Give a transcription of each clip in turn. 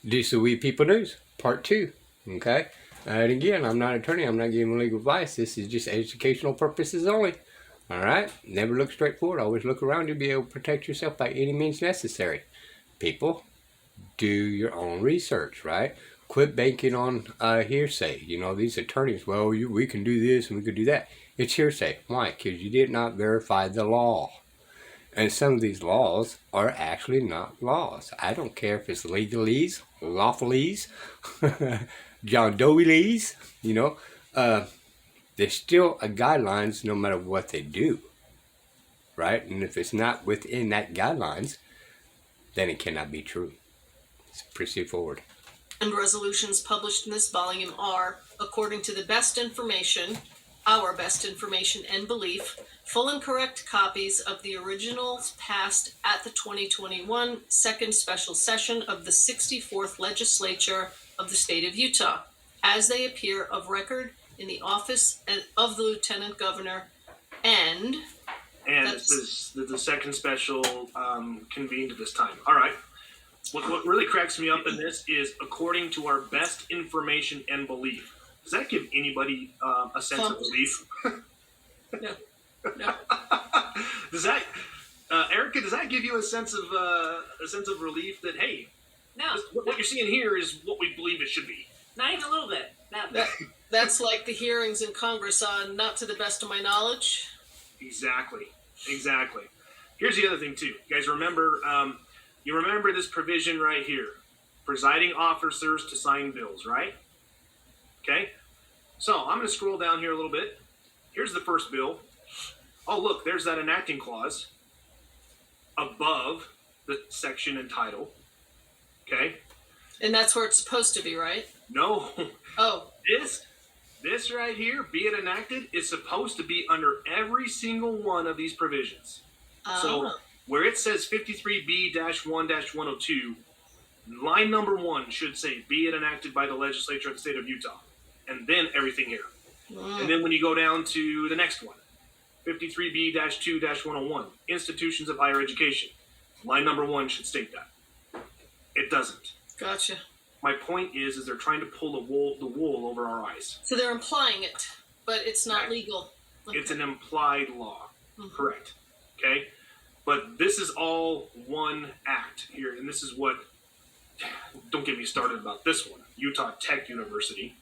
This is We People News, Part 2. Okay? And again, I'm not an attorney. I'm not giving legal advice. This is just educational purposes only. Alright? Never look straight forward. Always look around you to be able to protect yourself by any means necessary. People, do your own research, right? Quit banking on hearsay. You know, these attorneys, well, we can do this and we can do that. It's hearsay. Why? Because you did not verify the law. And some of these laws are actually not laws. I don't care if it's legalese, lawfulese, John Doe-lease, you know. There's still a guidelines no matter what they do, right? And if it's not within that guidelines, then it cannot be true. Let's proceed forward. And resolutions published in this volume are, according to the best information, our best information and belief, full and correct copies of the originals passed at the 2021 second special session of the 64th Legislature of the state of Utah, as they appear of record in the office of the Lieutenant Governor and the second special convened at this time. All right. What really cracks me up in this is according to our best information and belief. Does that give anybody a sense of relief? No. No. Does that, Erica? Does that give you a sense of relief that hey, No, what you're seeing here is what we believe it should be? not even a little bit. No. That's like the hearings in Congress on not to the best of my knowledge. Exactly. Here's the other thing too. You guys remember? You remember this provision right here: presiding officers to sign bills, right? Okay. So I'm going to scroll down here a little bit. Here's the first bill. Oh, look, there's that enacting clause above the section and title. Okay. And that's where it's supposed to be, right? No. Oh. This right here, be it enacted, is supposed to be under every single one of these provisions. So where it says 53B-1-102, line number 1 should say, be it enacted by the legislature of the state of Utah. And then everything here. And then when you go down to the next one, 53B-2-101, institutions of higher education. Line number 1 should state that. It doesn't. Gotcha. My point is they're trying to pull the wool over our eyes. So they're implying it, but it's not legal. Okay. It's an implied law. Correct. Okay? But this is all one act here, and this is what, don't get me started about this one, Utah Tech University,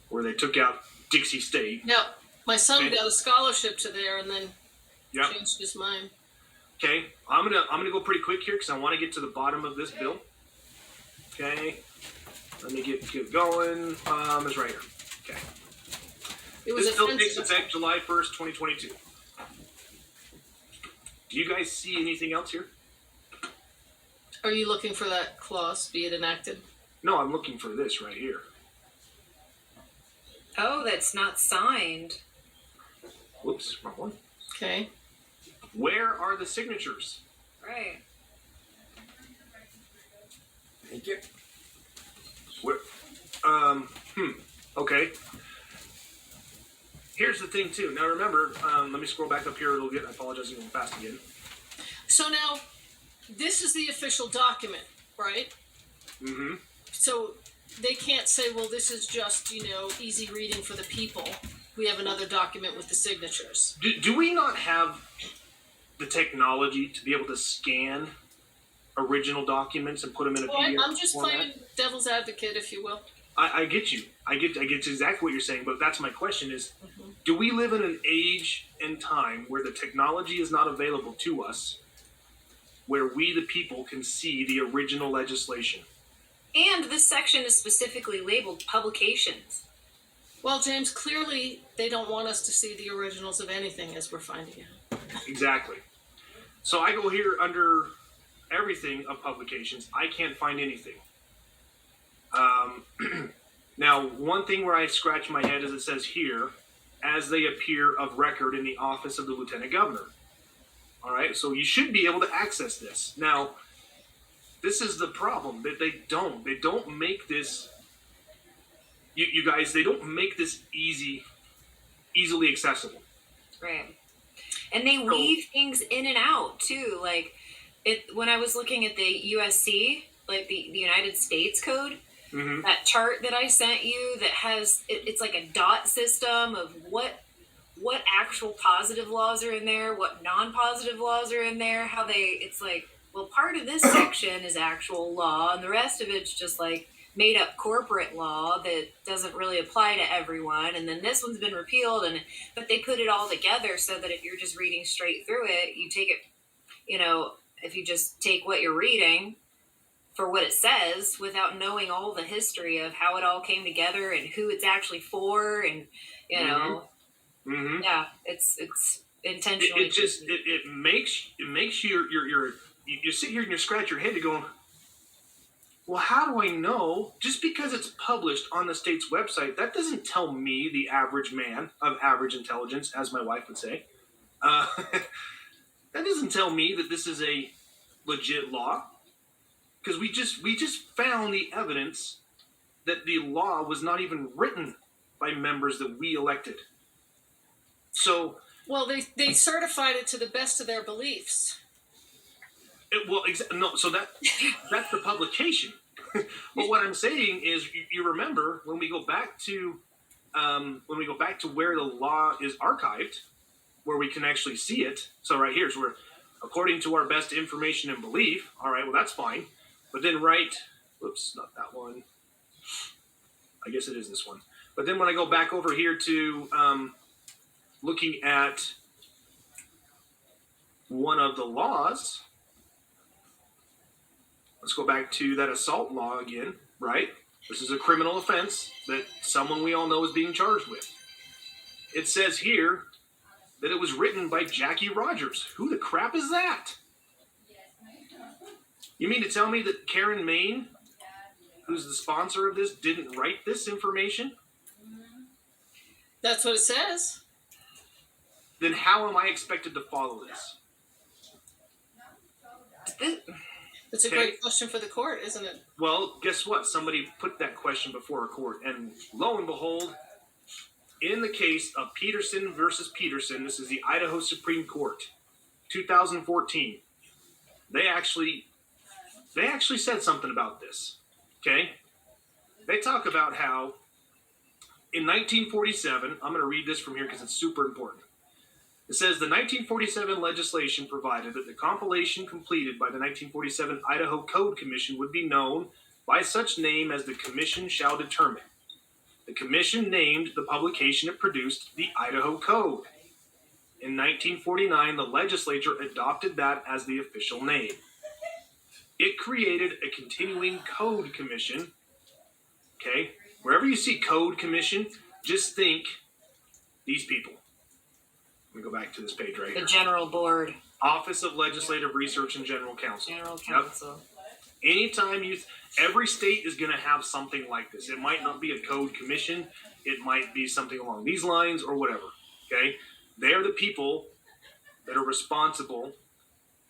where they took out Dixie State. Yeah, my son got a scholarship to there and then changed his mind. Okay, I'm gonna go pretty quick here because I want to get to the bottom of this bill. Okay, let me get going. It's right here. Okay, this bill takes effect July 1st, 2022. Do you guys see anything else here? Are you looking for that clause, be it enacted? No, I'm looking for this right here. Oh, that's not signed. Whoops, wrong one. Okay. Where are the signatures? Right. Thank you. Where? Okay. Here's the thing too. Now remember, let me scroll back up here a little bit. I apologize, I'm going fast again. So now, this is the official document, right? Mm-hmm. So they can't say, well, this is just, easy reading for the people. We have another document with the signatures. Do we not have the technology to be able to scan original documents and put them in a PDF I'm just format? playing devil's advocate, if you will. I get you. I get exactly what you're saying, but that's my question is, do we live in an age and time where the technology is not available to us, where we, the people, can see the original legislation? And this section is specifically labeled publications. Well, James, clearly they don't want us to see the originals of anything, as we're finding out. Exactly. So I go here under everything of publications. I can't find anything. Now, one thing where I scratch my head is it says here, as they appear of record in the office of the Lieutenant Governor. All right, so you should be able to access this. Now, this is the problem that they don't make this. You guys, they don't make this easily accessible. Right. And they weave things in and out too. Like when I was looking at the USC, like the United States Code, Mm-hmm. that chart that I sent you that has it's like a dot system of what actual positive laws are in there, what non-positive laws are in there, how they it's like, well, part of this section is actual law and the rest of it's just like made up corporate law that doesn't really apply to everyone, and then this one's been repealed, and but they put it all together so that if you're just reading straight through it, you take it, if you just take what you're reading for what it says without knowing all the history of how it all came together and who it's actually for, and Mm-hmm. yeah, it's intentionally. It makes you sit here and you scratch your head, you're going, well, how do I know? Just because it's published on the state's website, that doesn't tell me, the average man of average intelligence, as my wife would say. That doesn't tell me that this is a legit law, because we just found the evidence that the law was not even written by members that we elected. So, Well, they certified it to the best of their beliefs. so that's the publication. But what I'm saying is, you remember when we go back to where the law is archived, where we can actually see it. So right here is where, according to our best information and belief. All right, well, that's fine. But then whoops, not that one. I guess it is this one. But then when I go back over here to looking at one of the laws, let's go back to that assault law again, right? This is a criminal offense that someone we all know is being charged with. It says here that it was written by Jackie Rogers. Who the crap is that? You mean to tell me that Karen Main, who's the sponsor of this, didn't write this information? That's what it says. Then how am I expected to follow this? It's a great question for the court, isn't it? Well, guess what? Somebody put that question before a court, and lo and behold, in the case of Peterson versus Peterson, this is the Idaho Supreme Court, 2014. They actually said something about this. Okay? They talk about how in 1947, I'm going to read this from here because it's super important. It says the 1947 legislation provided that the compilation completed by the 1947 Idaho Code Commission would be known by such name as the commission shall determine. The commission named the publication it produced the Idaho Code. In 1949, the legislature adopted that as the official name. It created a continuing code commission. Okay? Wherever you see code commission, just think these people. Let me go back to this page right here. The General Board. Office of Legislative Research and General Counsel. General Counsel. Yep. Anytime every state is going to have something like this. It might not be a code commission. It might be something along these lines or whatever. Okay? They are the people that are responsible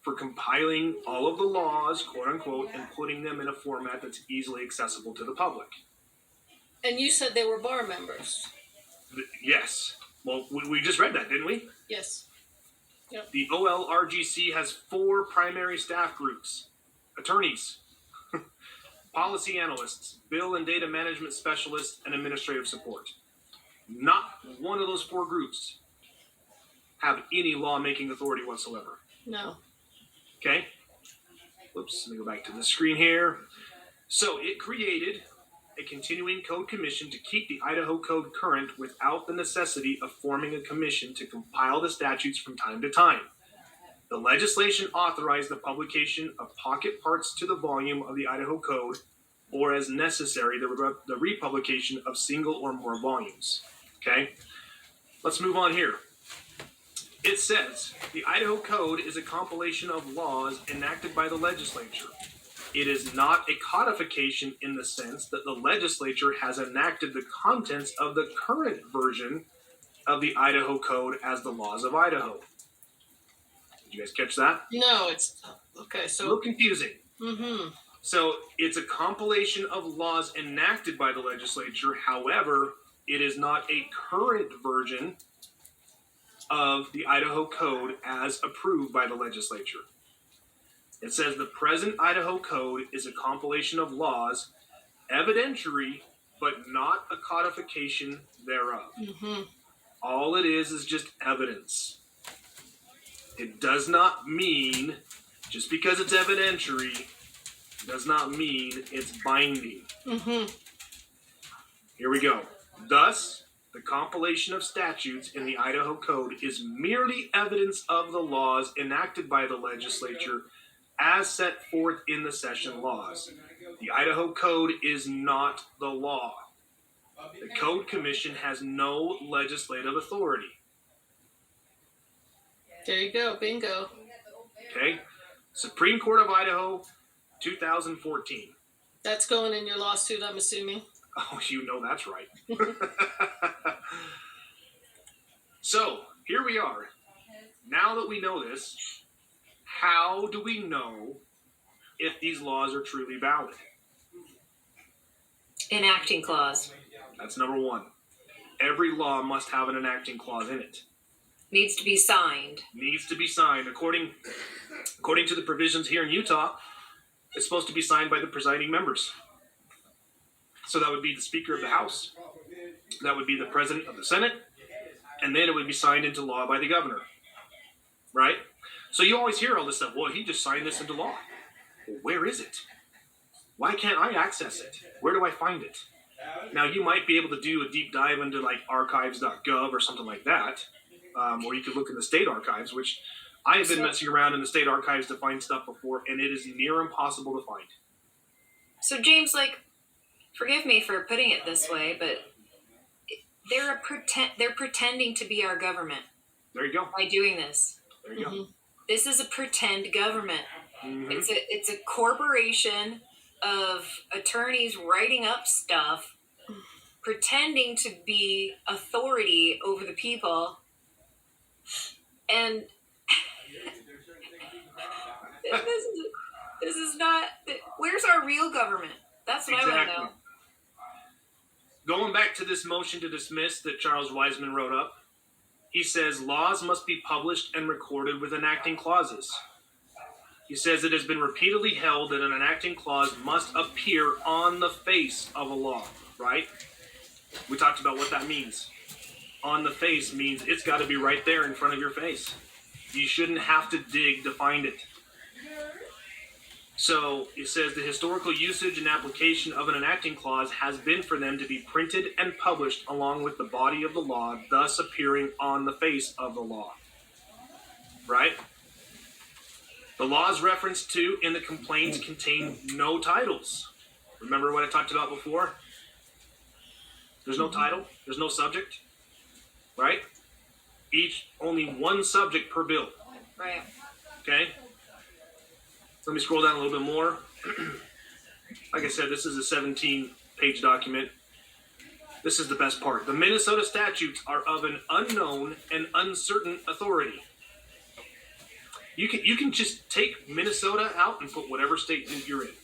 for compiling all of the laws, quote unquote, and putting them in a format that's easily accessible to the public. And you said they were bar members. Yes. Well, we just read that, didn't we? Yes. The OLRGC has 4 primary staff groups: attorneys, policy analysts, bill and data management specialists, and administrative support. Not one of those 4 groups have any lawmaking authority whatsoever. No. Okay? Whoops, let me go back to the screen here. So it created a continuing code commission to keep the Idaho Code current without the necessity of forming a commission to compile the statutes from time to time. The legislation authorized the publication of pocket parts to the volume of the Idaho Code, or as necessary, the republication of single or more volumes. Okay? Let's move on here. It says, the Idaho Code is a compilation of laws enacted by the legislature. It is not a codification in the sense that the legislature has enacted the contents of the current version of the Idaho Code as the laws of Idaho. Did you guys catch that? No, it's okay. A So. little confusing. Mm-hmm. So it's a compilation of laws enacted by the legislature. However, it is not a current version of the Idaho Code as approved by the legislature. It says the present Idaho Code is a compilation of laws, evidentiary, but not a codification thereof. Mm-hmm. All it is just evidence. It does not mean, just because it's evidentiary, does not mean it's binding. Mm-hmm. Here we go. Thus, the compilation of statutes in the Idaho Code is merely evidence of the laws enacted by the legislature as set forth in the session laws. The Idaho Code is not the law. The Code Commission has no legislative authority. There you go. Bingo. Okay? Supreme Court of Idaho, 2014. That's going in your lawsuit, I'm assuming. Oh, you know that's right. So, here we are. Now that we know this, how do we know if these laws are truly valid? Enacting clause. That's number one. Every law must have an enacting clause in it. Needs to be signed. Needs to be signed. According to the provisions here in Utah, it's supposed to be signed by the presiding members. So that would be the Speaker of the House. That would be the President of the Senate. And then it would be signed into law by the governor. Right? So you always hear all this stuff. Well, he just signed this into law. Well, where is it? Why can't I access it? Where do I find it? Now, you might be able to do a deep dive into like archives.gov or something like that. Or you could look in the state archives, which I have been messing around in the state archives to find stuff before, and it is near impossible to find. So James, like, forgive me for putting it this way, but they're pretending to be our government There you go. by doing this. There you go. This is a pretend government. Mhm. It's a corporation of attorneys writing up stuff, pretending to be authority over the people, and this is not. Where's our real government? That's what I want to know. Going back to this motion to dismiss that Charles Wiseman wrote up, he says laws must be published and recorded with enacting clauses. He says it has been repeatedly held that an enacting clause must appear on the face of a law, right? We talked about what that means. On the face means it's got to be right there in front of your face. You shouldn't have to dig to find it. So it says the historical usage and application of an enacting clause has been for them to be printed and published along with the body of the law, thus appearing on the face of the law. Right? The laws referenced to in the complaint contain no titles. Remember what I talked about before? There's no title. There's no subject. Right? Only one subject per bill. Right. Okay? Let me scroll down a little bit more. Like I said, this is a 17-page document. This is the best part. The Minnesota statutes are of an unknown and uncertain authority. You can just take Minnesota out and put whatever state you're in.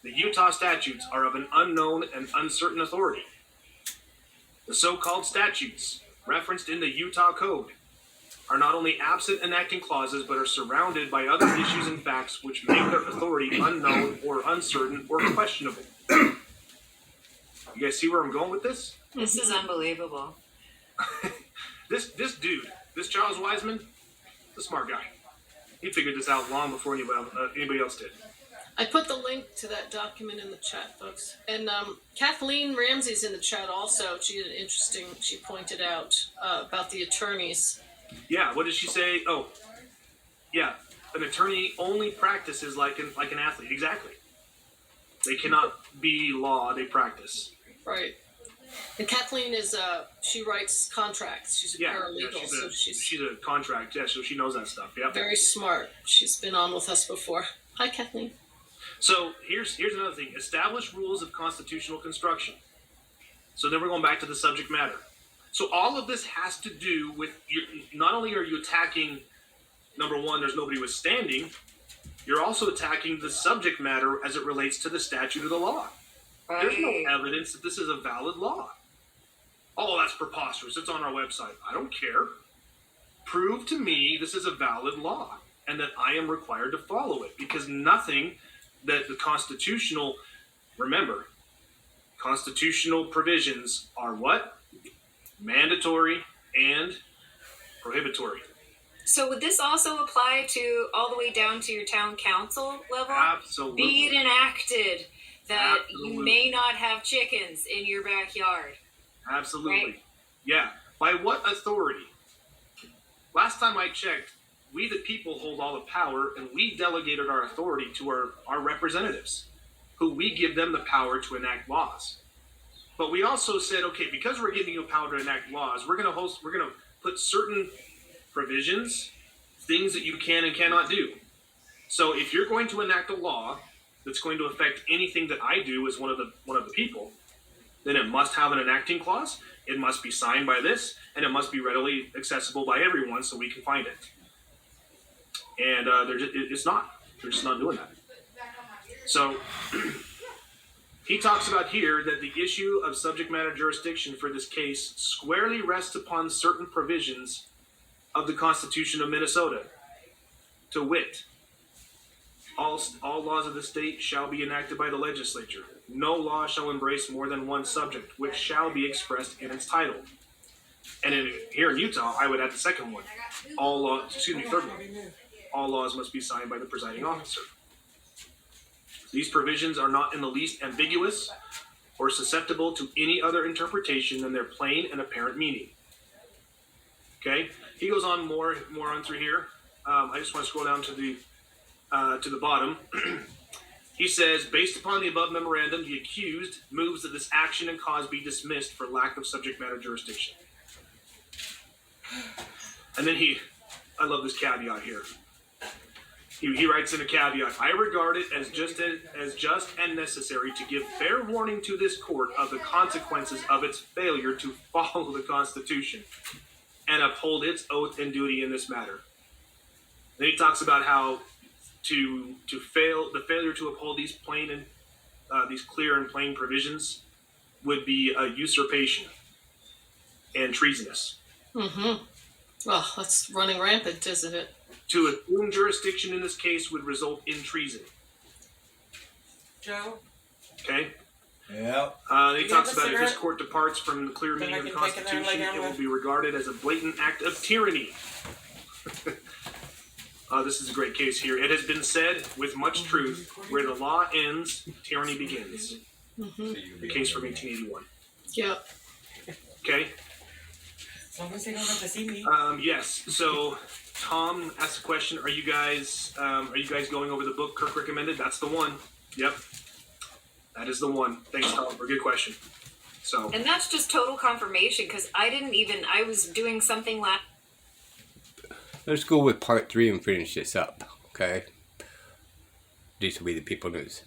The Utah statutes are of an unknown and uncertain authority. The so-called statutes referenced in the Utah Code are not only absent enacting clauses, but are surrounded by other issues and facts which make their authority unknown or uncertain or questionable. You guys see where I'm going with this? This is unbelievable. This dude, this Charles Wiseman, the smart guy. He figured this out long before anybody else did. I put the link to that document in the chat, folks. And Kathleen Ramsey's in the chat also. She had she pointed out about the attorneys. Yeah, what did she say? Oh, yeah, an attorney only practices like an athlete. Exactly. They cannot be law, they practice. Right. And Kathleen is, she writes contracts. She's a paralegal. She's a contract, so she knows that stuff. Yeah. Very smart. She's been on with us before. Hi, Kathleen. So here's another thing. Establish rules of constitutional construction. So then we're going back to the subject matter. So all of this has to do with, not only are you attacking, number one, there's nobody withstanding, you're also attacking the subject matter as it relates to the statute of the law. Right. There's no evidence that this is a valid law. Oh, that's preposterous. It's on our website. I don't care. Prove to me this is a valid law. and that I am required to follow it, because nothing that the constitutional provisions are what? Mandatory and prohibitory. So would this also apply to all the way down to your town council level? Absolutely. Be it enacted that you Absolutely. may not have chickens in your backyard. Absolutely. Right. Yeah. By what authority? Last time I checked, we the people hold all the power, and we delegated our authority to our representatives, who we give them the power to enact laws. But we also said, okay, because we're giving you power to enact laws, we're gonna put certain provisions, things that you can and cannot do. So if you're going to enact a law that's going to affect anything that I do as one of the people, then it must have an enacting clause. It must be signed by this, and it must be readily accessible by everyone so we can find it. And it's not. They're just not doing that. So he talks about here that the issue of subject matter jurisdiction for this case squarely rests upon certain provisions of the Constitution of Minnesota. To wit, all laws of the state shall be enacted by the legislature. No law shall embrace more than one subject, which shall be expressed in its title. And here in Utah, I would add the second one. Third one. All laws must be signed by the presiding officer. These provisions are not in the least ambiguous or susceptible to any other interpretation than their plain and apparent meaning. Okay, he goes on more on through here. I just want to scroll down to the bottom. He says, based upon the above memorandum, the accused moves that this action and cause be dismissed for lack of subject matter jurisdiction. And then I love this caveat here. He writes in a caveat, I regard it as just and necessary to give fair warning to this court of the consequences of its failure to follow the Constitution and uphold its oath and duty in this matter. Then he talks about how the failure to uphold these these clear and plain provisions would be a usurpation and treasonous. Mm-hmm. Well, that's running rampant, isn't it? To assume jurisdiction in this case would result in treason. Joe? Okay? Yeah. He talks about if this court departs from the clear meaning of the Constitution, it will be regarded as a blatant act of tyranny. This is a great case here. It has been said with much truth, where the law ends, tyranny begins. Mm-hmm. The case from 1881. Yep. Okay? As long as they don't have to see me. Yes. So Tom asked the question: Are you guys going over the book Kirk recommended? That's the one. Yep. That is the one. Thanks, Tom, for a good question. So. And that's just total confirmation because I was doing something last. Let's go with part 3 and finish this up, okay? This will be the People News.